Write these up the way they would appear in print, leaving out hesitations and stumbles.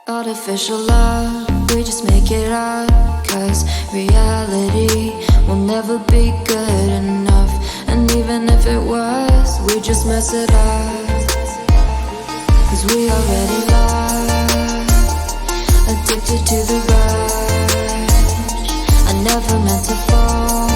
Artificial love, we just make it up. Cause reality will never be good enough. And even if it was, we just mess it up. Cause we already lost, addicted to the rush. I never meant to fall.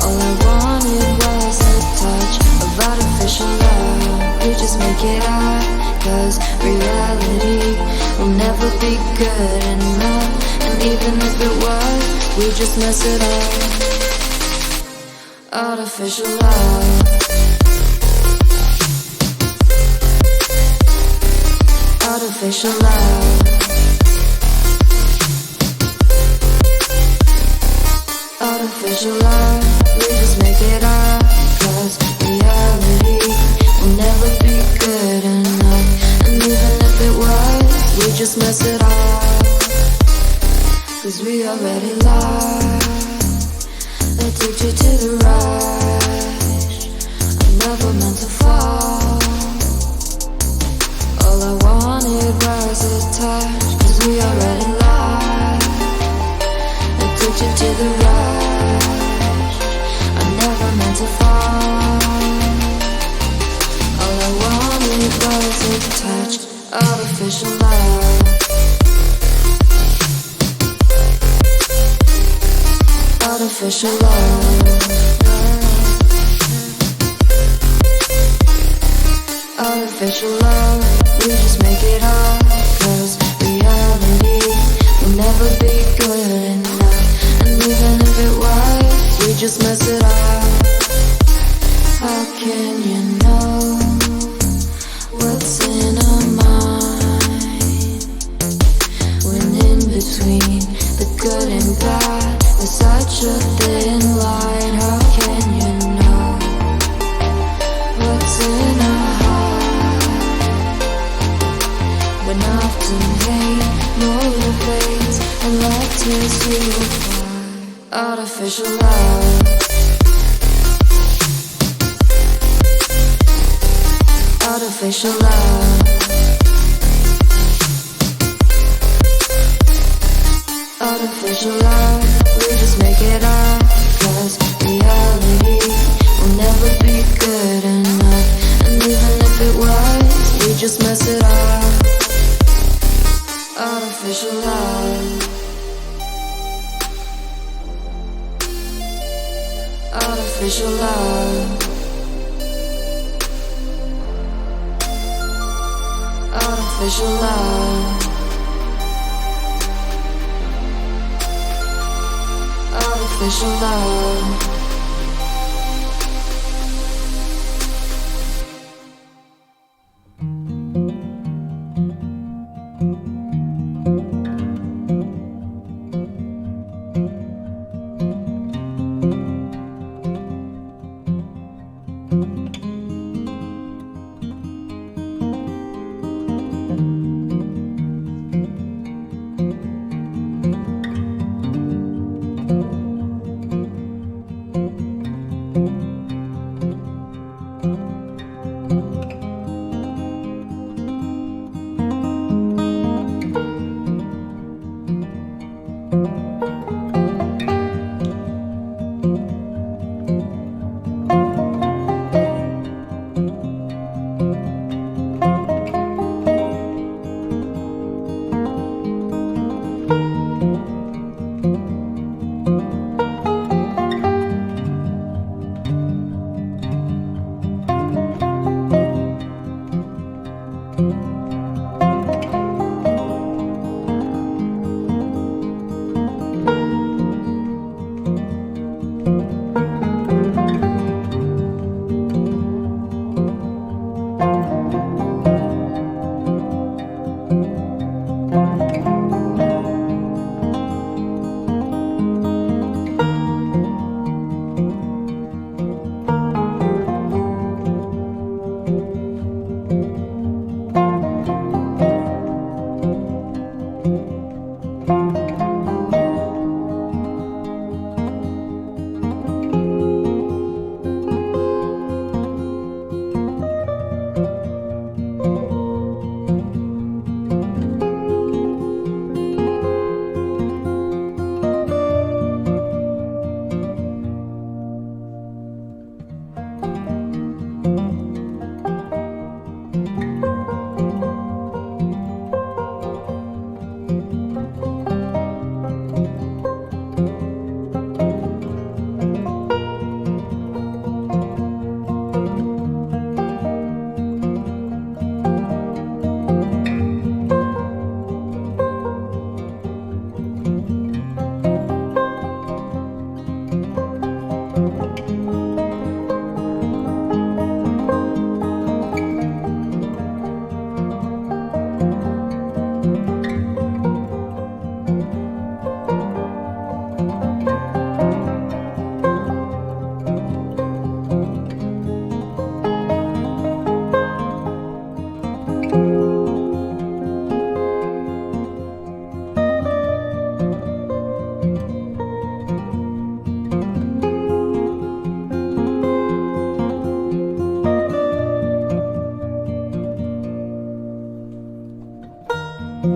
All I wanted was a touch of artificial love. We just make it up. Cause reality will never be good enough. And even if it was, we just mess it up. Artificial love. Artificial love. Artificial love. We just make it up. Cause reality will never be good enough. And even if it was, we just mess it up. Cause we already lost, addicted to the rush. I never meant to fall. All I wanted was a touch. Cause we already lost, addicted to the rush. I never meant to fall. All I wanted was a touch. Artificial love. Artificial love. Artificial love. We just make it up. Cause reality will never be good enough. And even if it was, we just mess it up. How can you know what's in our mind? When in between the good and bad, there's such a thin line. How can you know what's in our heart? When often hate motivates and love tears you apart. Artificial love. Artificial love. Artificial love. We just make it up. Cause reality will never be good enough. And even if it was, we just mess it up. Artificial love. Artificial love. Artificial love. Artificial love.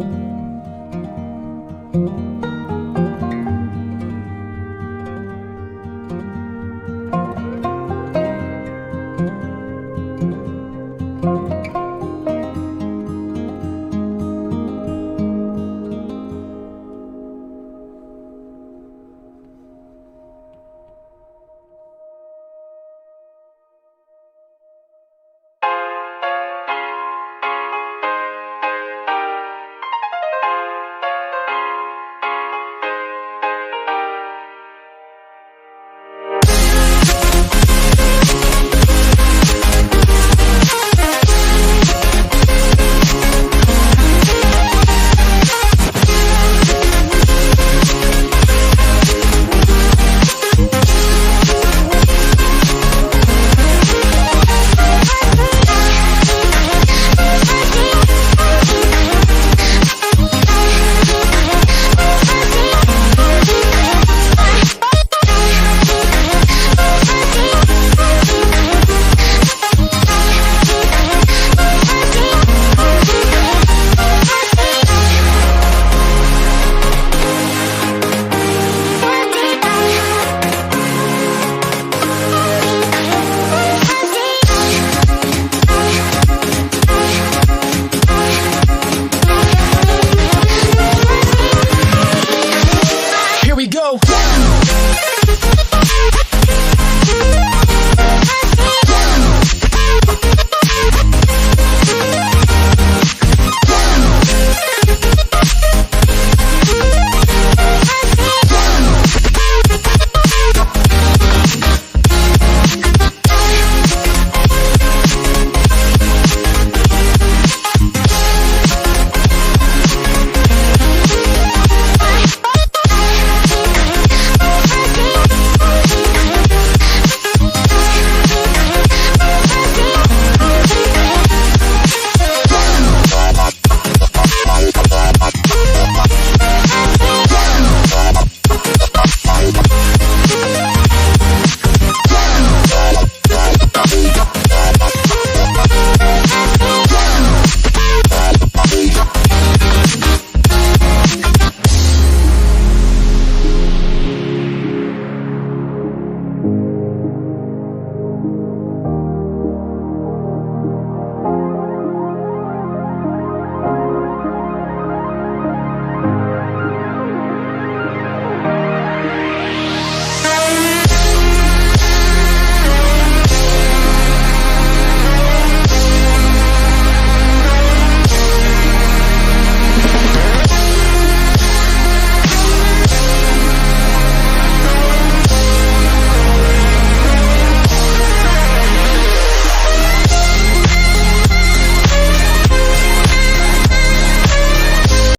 you.